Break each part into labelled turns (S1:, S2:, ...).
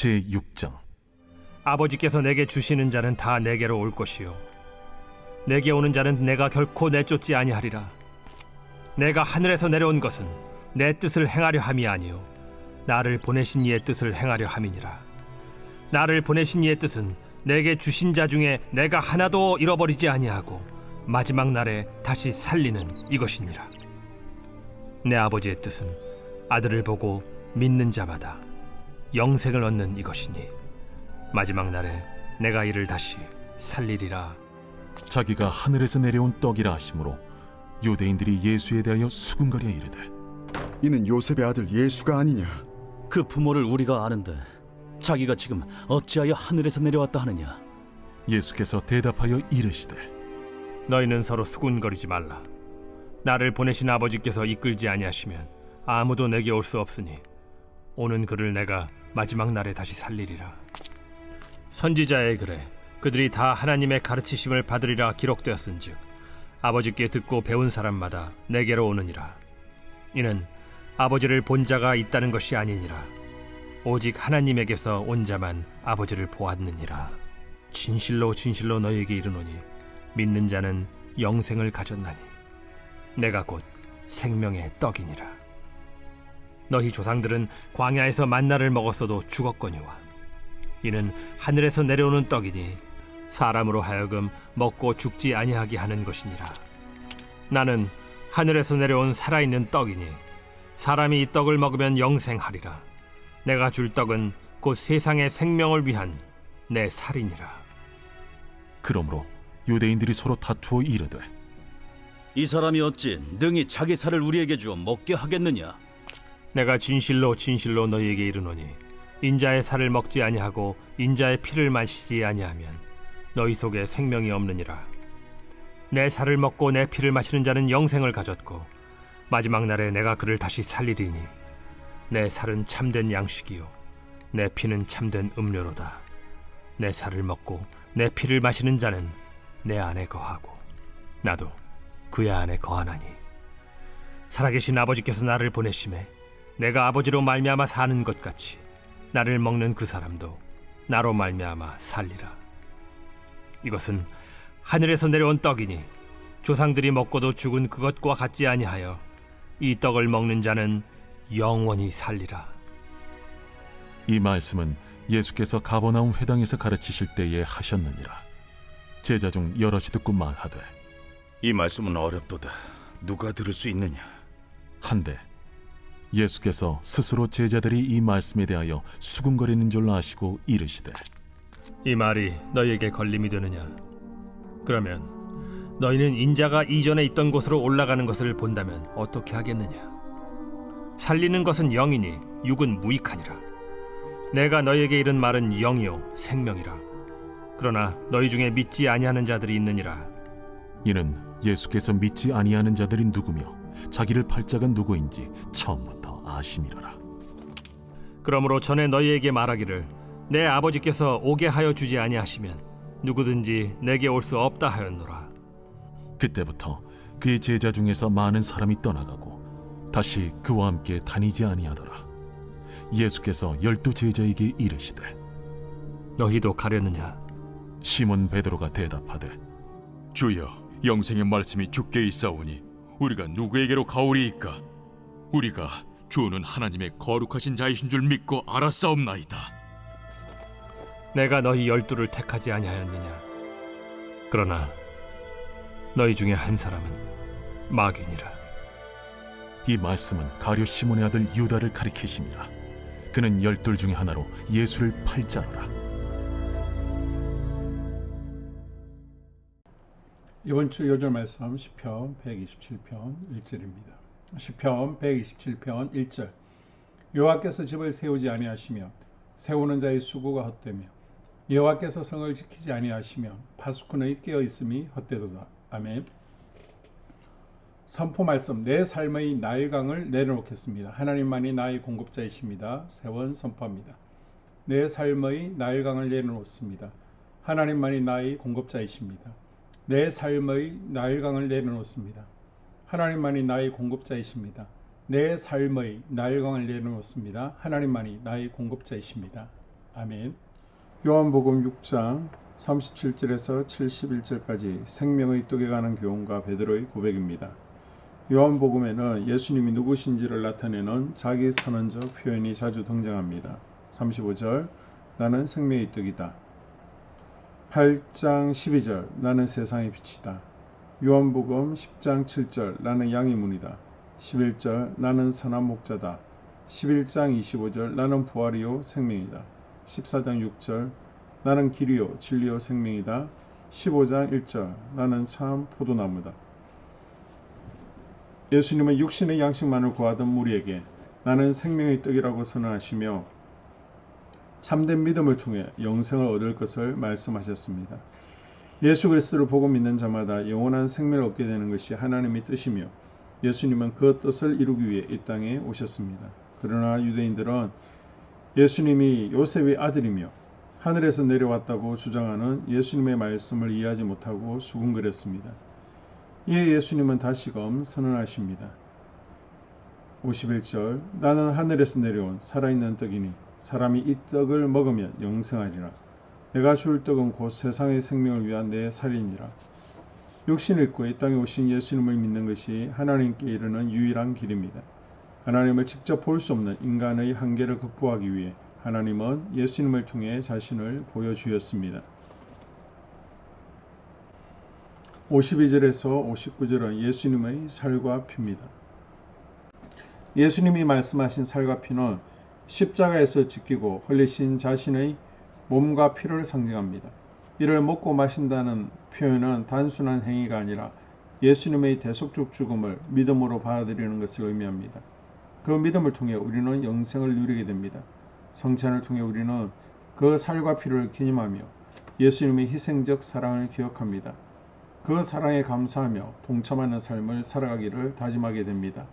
S1: 제6장.
S2: 아버지께서 내게 주시는 자는 다 내게로 올 것이요 내게 오는 자는 내가 결코 내쫓지 아니하리라. 내가 하늘에서 내려온 것은 내 뜻을 행하려 함이 아니요 나를 보내신 이의 뜻을 행하려 함이니라. 나를 보내신 이의 뜻은 내게 주신 자 중에 내가 하나도 잃어버리지 아니하고 마지막 날에 다시 살리는 이것이니라. 내 아버지의 뜻은 아들을 보고 믿는 자마다 영생을 얻는 이것이니 마지막 날에 내가 이를 다시 살리리라.
S1: 자기가 하늘에서 내려온 떡이라 하심으로 유대인들이 예수에 대하여 수군거려 이르되,
S3: 이는 요셉의 아들 예수가 아니냐?
S4: 그 부모를 우리가 아는데 자기가 지금 어찌하여 하늘에서 내려왔다 하느냐?
S1: 예수께서 대답하여 이르시되,
S2: 너희는 서로 수군거리지 말라. 나를 보내신 아버지께서 이끌지 아니하시면 아무도 내게 올 수 없으니 오는 그를 내가 마지막 날에 다시 살리리라. 선지자의 글에 그들이 다 하나님의 가르치심을 받으리라 기록되었은즉 아버지께 듣고 배운 사람마다 내게로 오느니라. 이는 아버지를 본 자가 있다는 것이 아니니라. 오직 하나님에게서 온 자만 아버지를 보았느니라. 진실로 진실로 너희에게 이르노니 믿는 자는 영생을 가졌나니 내가 곧 생명의 떡이니라. 너희 조상들은 광야에서 만나를 먹었어도 죽었거니와 이는 하늘에서 내려오는 떡이니 사람으로 하여금 먹고 죽지 아니하게 하는 것이니라. 나는 하늘에서 내려온 살아있는 떡이니 사람이 이 떡을 먹으면 영생하리라. 내가 줄 떡은 곧 세상의 생명을 위한 내 살이니라.
S1: 그러므로 유대인들이 서로 다투어 이르되,
S4: 이 사람이 어찌 능히 자기 살을 우리에게 주어 먹게 하겠느냐?
S2: 내가 진실로 진실로 너희에게 이르노니 인자의 살을 먹지 아니하고 인자의 피를 마시지 아니하면 너희 속에 생명이 없느니라. 내 살을 먹고 내 피를 마시는 자는 영생을 가졌고 마지막 날에 내가 그를 다시 살리리니 내 살은 참된 양식이요 내 피는 참된 음료로다. 내 살을 먹고 내 피를 마시는 자는 내 안에 거하고 나도 그의 안에 거하나니 살아계신 아버지께서 나를 보내심에 내가 아버지로 말미암아 사는 것 같이 나를 먹는 그 사람도 나로 말미암아 살리라. 이것은 하늘에서 내려온 떡이니 조상들이 먹고도 죽은 그것과 같지 아니하여 이 떡을 먹는 자는 영원히 살리라.
S1: 이 말씀은 예수께서 가버나움 회당에서 가르치실 때에 하셨느니라. 제자 중 여럿이 듣고 말하되,
S5: 이 말씀은 어렵도다. 누가 들을 수 있느냐?
S1: 한데 예수께서 스스로 제자들이 이 말씀에 대하여 수군거리는 줄로 아시고 이르시되,
S2: 이 말이 너희에게 걸림이 되느냐? 그러면 너희는 인자가 이전에 있던 곳으로 올라가는 것을 본다면 어떻게 하겠느냐? 살리는 것은 영이니 육은 무익하니라. 내가 너희에게 이른 말은 영이요 생명이라. 그러나 너희 중에 믿지 아니하는 자들이 있느니라.
S1: 이는 예수께서 믿지 아니하는 자들이 누구며 자기를 팔 자가 누구인지 처음부터 아심이로라.
S2: 그러므로 전에 너희에게 말하기를 내 아버지께서 오게 하여 주지 아니하시면 누구든지 내게 올 수 없다 하였노라.
S1: 그때부터 그의 제자 중에서 많은 사람이 떠나가고 다시 그와 함께 다니지 아니하더라. 예수께서 12 제자에게 이르시되,
S2: 너희도 가려느냐?
S1: 시몬 베드로가 대답하되,
S6: 주여, 영생의 말씀이 주께 있사오니 우리가 누구에게로 가오리이까? 우리가 주는 하나님의 거룩하신 자이신 줄 믿고 알았사옵나이다.
S2: 내가 너희 12를 택하지 아니하였느냐? 그러나 너희 중에 한 사람은 마귀니라.
S1: 이 말씀은 가룟 시몬의 아들 유다를 가리키심이라. 그는 12 중에 하나로 예수를 팔 자로라.
S7: 이번 주 요절 말씀 시편 127편 1절입니다. 시편 127편 1절. 여호와께서 집을 세우지 아니하시면 세우는 자의 수고가 헛되며 여호와께서 성을 지키지 아니하시면 파수꾼의 깨어 있음이 헛되도다. 아멘. 선포 말씀. 내 삶의 나일강을 내려놓겠습니다. 하나님만이 나의 공급자이십니다. 세원 선포합니다. 내 삶의 나일강을 내려놓습니다. 하나님만이 나의 공급자이십니다. 내 삶의 나일강을 내려놓습니다. 하나님만이 나의 공급자이십니다. 내 삶의 나일강을 내려놓습니다. 하나님만이 나의 공급자이십니다. 아멘. 요한복음 6장 37절에서 71절까지 생명의 떡에 관한 교훈과 베드로의 고백입니다. 요한복음에는 예수님이 누구신지를 나타내는 자기 선언적 표현이 자주 등장합니다. 35절 나는 생명의 떡이다. 8장 12절 나는 세상의 빛이다. 요한복음 10장 7절 나는 양의 문이다. 11절 나는 선한 목자다. 11장 25절 나는 부활이요 생명이다. 14장 6절 나는 길이요 진리요 생명이다. 15장 1절 나는 참 포도나무다. 예수님은 육신의 양식만을 구하던 무리에게 나는 생명의 떡이라고 선언하시며 참된 믿음을 통해 영생을 얻을 것을 말씀하셨습니다. 예수 그리스도를 보고 믿는 자마다 영원한 생명을 얻게 되는 것이 하나님의 뜻이며 예수님은 그 뜻을 이루기 위해 이 땅에 오셨습니다. 그러나 유대인들은 예수님이 요셉의 아들이며 하늘에서 내려왔다고 주장하는 예수님의 말씀을 이해하지 못하고 수군거렸습니다. 이에 예수님은 다시금 선언하십니다. 51절 나는 하늘에서 내려온 살아있는 떡이니 사람이 이 떡을 먹으면 영생하리라. 내가 줄 떡은 곧 세상의 생명을 위한 내 살이니라. 육신을 입고 이 땅에 오신 예수님을 믿는 것이 하나님께 이르는 유일한 길입니다. 하나님을 직접 볼 수 없는 인간의 한계를 극복하기 위해 하나님은 예수님을 통해 자신을 보여주었습니다. 52절에서 59절은 예수님의 살과 피입니다. 예수님이 말씀하신 살과 피는 십자가에서 지키고 흘리신 자신의 몸과 피를 상징합니다. 이를 먹고 마신다는 표현은 단순한 행위가 아니라 예수님의 대속적 죽음을 믿음으로 받아들이는 것을 의미합니다. 그 믿음을 통해 우리는 영생을 누리게 됩니다. 성찬을 통해 우리는 그 살과 피를 기념하며 예수님의 희생적 사랑을 기억합니다. 그 사랑에 감사하며 동참하는 삶을 살아가기를 다짐하게 됩니다.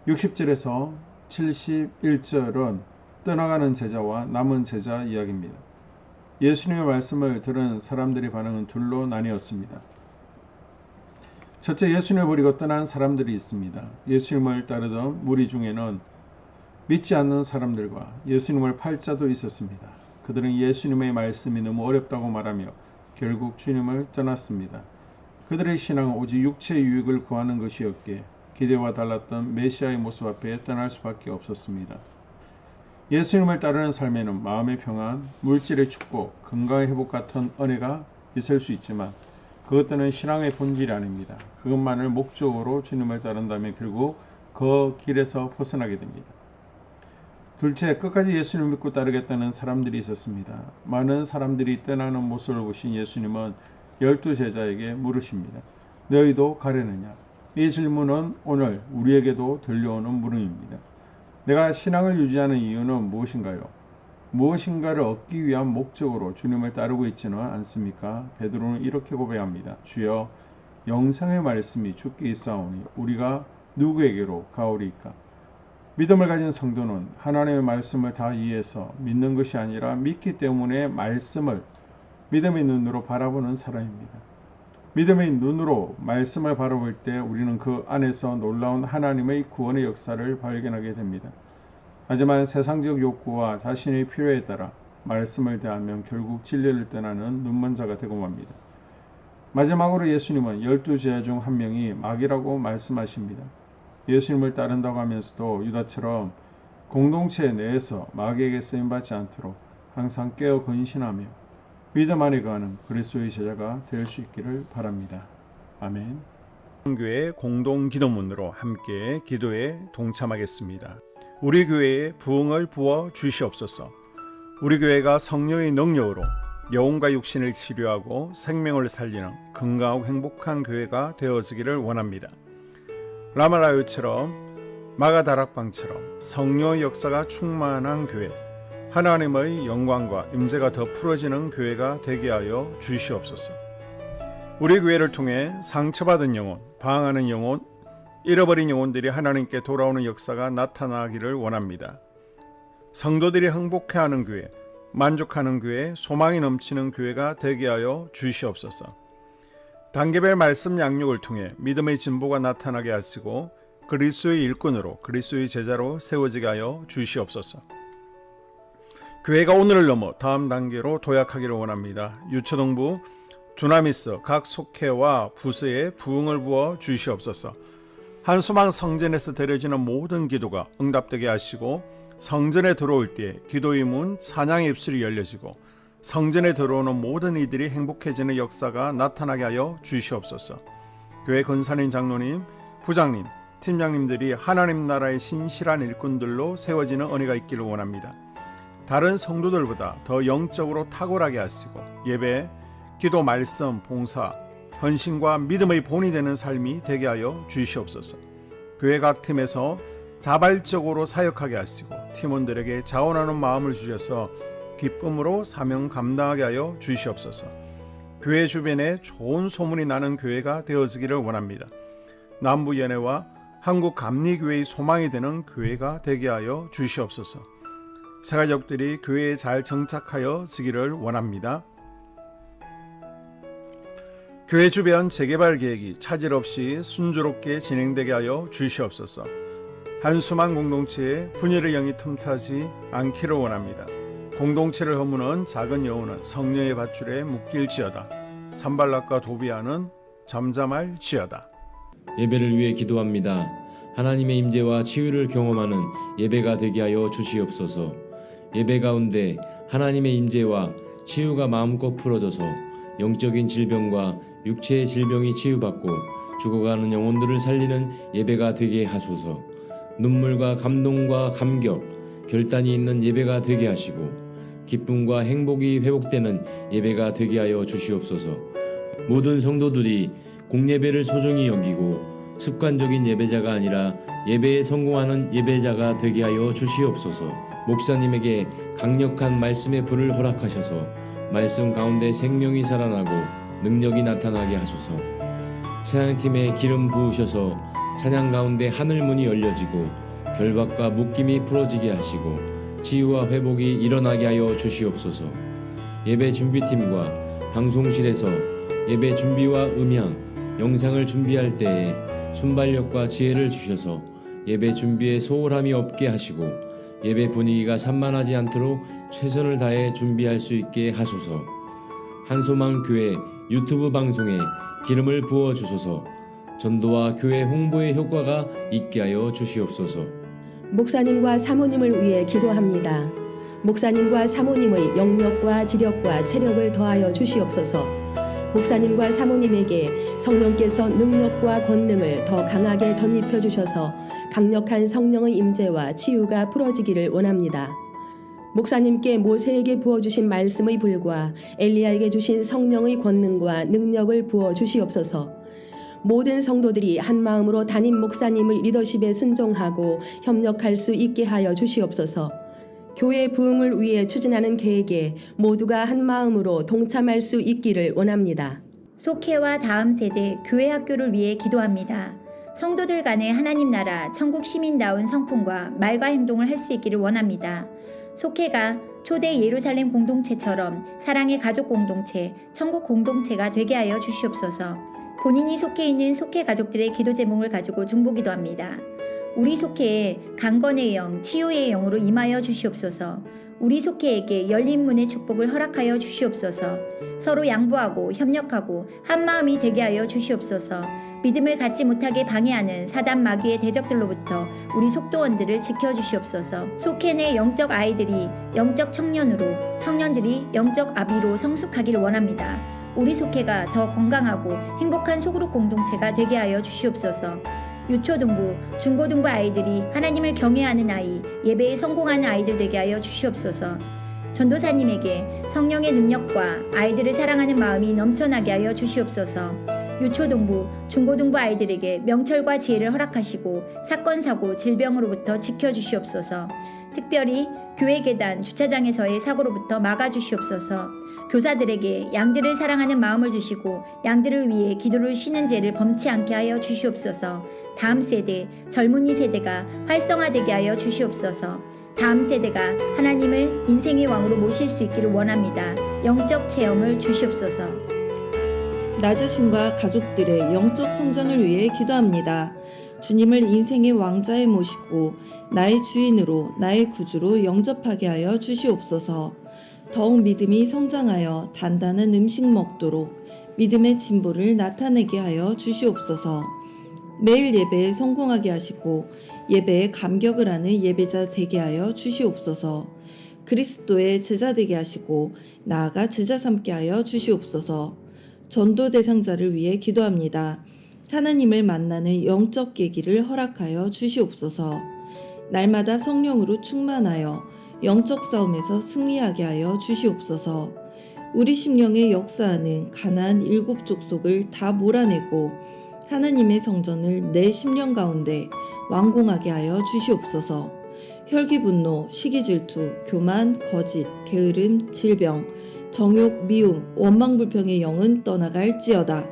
S7: 60절에서 71절은 떠나가는 제자와 남은 제자 이야기입니다. 예수님의 말씀을 들은 사람들의 반응은 둘로 나뉘었습니다. 첫째, 예수님을 버리고 떠난 사람들이 있습니다. 예수님을 따르던 무리 중에는 믿지 않는 사람들과 예수님을 팔 자도 있었습니다. 그들은 예수님의 말씀이 너무 어렵다고 말하며 결국 주님을 떠났습니다. 그들의 신앙은 오직 육체의 유익을 구하는 것이었기에 기대와 달랐던 메시아의 모습 앞에 떠날 수밖에 없었습니다. 예수님을 따르는 삶에는 마음의 평안, 물질의 축복, 건강의 회복 같은 은혜가 있을 수 있지만 그것들은 신앙의 본질이 아닙니다. 그것만을 목적으로 주님을 따른다면 결국 그 길에서 벗어나게 됩니다. 둘째, 끝까지 예수님을 믿고 따르겠다는 사람들이 있었습니다. 많은 사람들이 떠나는 모습을 보신 예수님은 12 제자에게 물으십니다. 너희도 가려느냐? 이 질문은 오늘 우리에게도 들려오는 물음입니다. 내가 신앙을 유지하는 이유는 무엇인가요? 무엇인가를 얻기 위한 목적으로 주님을 따르고 있지는 않습니까? 베드로는 이렇게 고백합니다. 주여, 영생의 말씀이 주께 있사오니 우리가 누구에게로 가오리이까? 믿음을 가진 성도는 하나님의 말씀을 다 이해해서 믿는 것이 아니라 믿기 때문에 말씀을 믿음의 눈으로 바라보는 사람입니다. 믿음의 눈으로 말씀을 바라볼 때 우리는 그 안에서 놀라운 하나님의 구원의 역사를 발견하게 됩니다. 하지만 세상적 욕구와 자신의 필요에 따라 말씀을 대하면 결국 진리를 떠나는 눈먼 자가 되고 맙니다. 마지막으로 예수님은 12 제자 중 한 명이 마귀라고 말씀하십니다. 예수님을 따른다고 하면서도 유다처럼 공동체 내에서 마귀에게 쓰임받지 않도록 항상 깨어 근신하며 믿음 안에 거하는 그리스도의 제자가 될 수 있기를 바랍니다. 아멘.
S8: 교회 공동 기도문으로 함께 기도에 동참하겠습니다. 우리 교회에 부흥을 부어 주시옵소서. 우리 교회가 성령의 능력으로 영혼과 육신을 치료하고 생명을 살리는 건강하고 행복한 교회가 되어지기를 원합니다. 라마라요처럼 마가다락방처럼 성령의 역사가 충만한 교회, 하나님의 영광과 임재가 더 풀어지는 교회가 되게 하여 주시옵소서. 우리 교회를 통해 상처받은 영혼, 방황하는 영혼, 잃어버린 영혼들이 하나님께 돌아오는 역사가 나타나기를 원합니다. 성도들이 행복해하는 교회, 만족하는 교회, 소망이 넘치는 교회가 되게 하여 주시옵소서. 단계별 말씀 양육을 통해 믿음의 진보가 나타나게 하시고 그리스도의 일꾼으로 그리스도의 제자로 세워지게 하여 주시옵소서. 교회가 오늘을 넘어 다음 단계로 도약하기를 원합니다. 유초동부 두나미스 각 속회와 부서에 부흥을 부어 주시옵소서. 한수망 성전에서 드려지는 모든 기도가 응답되게 하시고 성전에 들어올 때 기도의 문 찬양의 입술이 열려지고 성전에 들어오는 모든 이들이 행복해지는 역사가 나타나게 하여 주시옵소서. 교회 권사님, 장로님, 부장님, 팀장님들이 하나님 나라의 신실한 일꾼들로 세워지는 은혜가 있기를 원합니다. 다른 성도들보다 더 영적으로 탁월하게 하시고 예배, 기도, 말씀, 봉사, 헌신과 믿음의 본이 되는 삶이 되게 하여 주시옵소서. 교회 각 팀에서 자발적으로 사역하게 하시고 팀원들에게 자원하는 마음을 주셔서 기쁨으로 사명 감당하게 하여 주시옵소서. 교회 주변에 좋은 소문이 나는 교회가 되어지기를 원합니다. 남부연회와 한국감리교회의 소망이 되는 교회가 되게 하여 주시옵소서. 새 가족들이 교회에 잘 정착하여 지기를 원합니다. 교회 주변 재개발 계획이 차질 없이 순조롭게 진행되게 하여 주시옵소서. 한수만 공동체에 분열의 영이 틈타지 않기를 원합니다. 공동체를 허무는 작은 여우는 성령의 밧줄에 묶일지어다. 산발락과 도비아는 잠잠할지어다.
S9: 예배를 위해 기도합니다. 하나님의 임재와 치유를 경험하는 예배가 되게 하여 주시옵소서. 예배 가운데 하나님의 임재와 치유가 마음껏 풀어져서 영적인 질병과 육체의 질병이 치유받고 죽어가는 영혼들을 살리는 예배가 되게 하소서. 눈물과 감동과 감격, 결단이 있는 예배가 되게 하시고 기쁨과 행복이 회복되는 예배가 되게 하여 주시옵소서. 모든 성도들이 공예배를 소중히 여기고 습관적인 예배자가 아니라 예배에 성공하는 예배자가 되게 하여 주시옵소서. 목사님에게 강력한 말씀의 불을 허락하셔서 말씀 가운데 생명이 살아나고 능력이 나타나게 하소서. 찬양팀에 기름 부으셔서 찬양 가운데 하늘 문이 열려지고 결박과 묶임이 풀어지게 하시고 치유와 회복이 일어나게 하여 주시옵소서. 예배 준비팀과 방송실에서 예배 준비와 음향, 영상을 준비할 때에 순발력과 지혜를 주셔서 예배 준비에 소홀함이 없게 하시고 예배 분위기가 산만하지 않도록 최선을 다해 준비할 수 있게 하소서. 한소망 교회 유튜브 방송에 기름을 부어 주소서. 전도와 교회 홍보의 효과가 있게 하여 주시옵소서.
S10: 목사님과 사모님을 위해 기도합니다. 목사님과 사모님의 영력과 지력과 체력을 더하여 주시옵소서. 목사님과 사모님에게 성령께서 능력과 권능을 더 강하게 덧입혀 주셔서 강력한 성령의 임재와 치유가 풀어지기를 원합니다. 목사님께 모세에게 부어주신 말씀의 불과 엘리야에게 주신 성령의 권능과 능력을 부어 주시옵소서. 모든 성도들이 한 마음으로 담임 목사님의 리더십에 순종하고 협력할 수 있게 하여 주시옵소서. 교회 부흥을 위해 추진하는 계획에 모두가 한 마음으로 동참할 수 있기를 원합니다.
S11: 속회와 다음 세대 교회 학교를 위해 기도합니다. 성도들 간의 하나님 나라 천국 시민다운 성품과 말과 행동을 할 수 있기를 원합니다. 속회가 초대 예루살렘 공동체처럼 사랑의 가족 공동체, 천국 공동체가 되게 하여 주시옵소서. 본인이 속해 있는 속회 가족들의 기도 제목을 가지고 중보기도합니다. 우리 속회에 강건의 영, 치유의 영으로 임하여 주시옵소서. 우리 속회에게 열린 문의 축복을 허락하여 주시옵소서. 서로 양보하고 협력하고 한 마음이 되게 하여 주시옵소서. 믿음을 갖지 못하게 방해하는 사단 마귀의 대적들로부터 우리 속도원들을 지켜주시옵소서. 속회 내 영적 아이들이 영적 청년으로, 청년들이 영적 아비로 성숙하기를 원합니다. 우리 속회가 더 건강하고 행복한 소그룹 공동체가 되게 하여 주시옵소서. 유초등부, 중고등부 아이들이 하나님을 경외하는 아이, 예배에 성공하는 아이들 되게 하여 주시옵소서. 전도사님에게 성령의 능력과 아이들을 사랑하는 마음이 넘쳐나게 하여 주시옵소서. 유초등부, 중고등부 아이들에게 명철과 지혜를 허락하시고 사건, 사고, 질병으로부터 지켜주시옵소서. 특별히 교회 계단, 주차장에서의 사고로부터 막아주시옵소서. 교사들에게 양들을 사랑하는 마음을 주시고 양들을 위해 기도를 쉬는 죄를 범치 않게 하여 주시옵소서. 다음 세대, 젊은이 세대가 활성화되게 하여 주시옵소서. 다음 세대가 하나님을 인생의 왕으로 모실 수 있기를 원합니다. 영적 체험을 주시옵소서.
S12: 나 자신과 가족들의 영적 성장을 위해 기도합니다. 주님을 인생의 왕자에 모시고 나의 주인으로 나의 구주로 영접하게 하여 주시옵소서. 더욱 믿음이 성장하여 단단한 음식 먹도록 믿음의 진보를 나타내게 하여 주시옵소서. 매일 예배에 성공하게 하시고 예배에 감격을 하는 예배자 되게 하여 주시옵소서. 그리스도의 제자 되게 하시고 나아가 제자 삼게 하여 주시옵소서. 전도 대상자를 위해 기도합니다. 하나님을 만나는 영적 계기를 허락하여 주시옵소서. 날마다 성령으로 충만하여 영적 싸움에서 승리하게 하여 주시옵소서. 우리 심령에 역사하는 가나안 7 족속을 다 몰아내고 하나님의 성전을 내 심령 가운데 완공하게 하여 주시옵소서. 혈기 분노, 시기 질투, 교만, 거짓, 게으름, 질병, 정욕, 미움, 원망 불평의 영은 떠나갈지어다.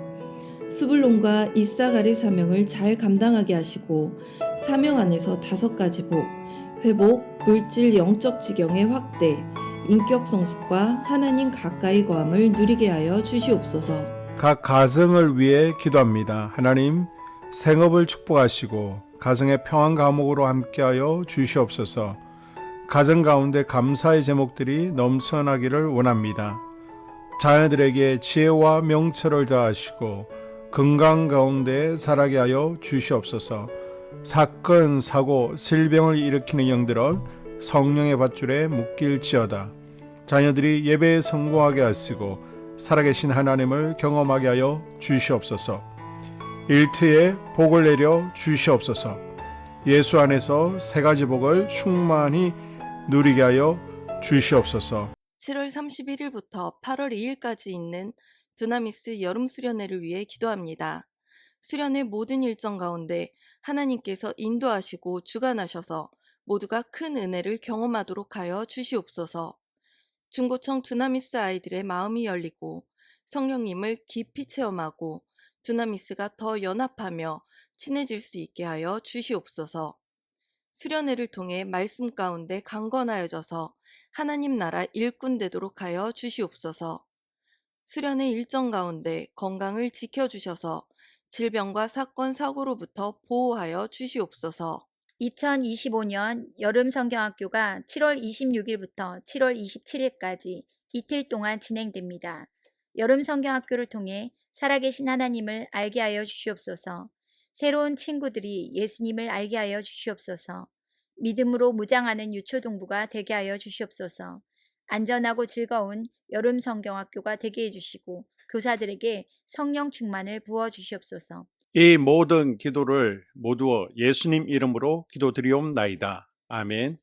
S12: 스불론과 이사갈의 사명을 잘 감당하게 하시고 사명 안에서 5가지 복, 회복, 물질 영적 지경의 확대, 인격 성숙과 하나님 가까이 거함을 누리게 하여 주시옵소서.
S8: 각 가정을 위해 기도합니다. 하나님, 생업을 축복하시고 가정의 평안 감옥으로 함께하여 주시옵소서. 가정 가운데 감사의 제목들이 넘쳐나기를 원합니다. 자녀들에게 지혜와 명철을 더하시고 건강 가운데 자라게 하여 주시옵소서. 사건, 사고, 질병을 일으키는 영들은 성령의 밧줄에 묶일지어다. 자녀들이 예배에 성공하게 하시고 살아계신 하나님을 경험하게 하여 주시옵소서. 일터에 복을 내려 주시옵소서. 예수 안에서 3가지 복을 충만히 누리게 하여 주시옵소서.
S12: 7월 31일부터 8월 2일까지 있는 두나미스 여름 수련회를 위해 기도합니다. 수련회 모든 일정 가운데 하나님께서 인도하시고 주관하셔서 모두가 큰 은혜를 경험하도록 하여 주시옵소서. 중고청 두나미스 아이들의 마음이 열리고 성령님을 깊이 체험하고 두나미스가 더 연합하며 친해질 수 있게 하여 주시옵소서. 수련회를 통해 말씀 가운데 강건하여져서 하나님 나라 일꾼 되도록 하여 주시옵소서. 수련회 일정 가운데 건강을 지켜주셔서 질병과 사건, 사고로부터 보호하여 주시옵소서.
S11: 2025년 여름 성경학교가 7월 26일부터 7월 27일까지 이틀 동안 진행됩니다. 여름 성경학교를 통해 살아계신 하나님을 알게 하여 주시옵소서. 새로운 친구들이 예수님을 알게 하여 주시옵소서. 믿음으로 무장하는 유초동부가 되게 하여 주시옵소서. 안전하고 즐거운 여름 성경학교가 되게 해주시고 교사들에게 성령 충만을 부어 주시옵소서.
S8: 이 모든 기도를 모두 예수님 이름으로 기도드리옵나이다. 아멘.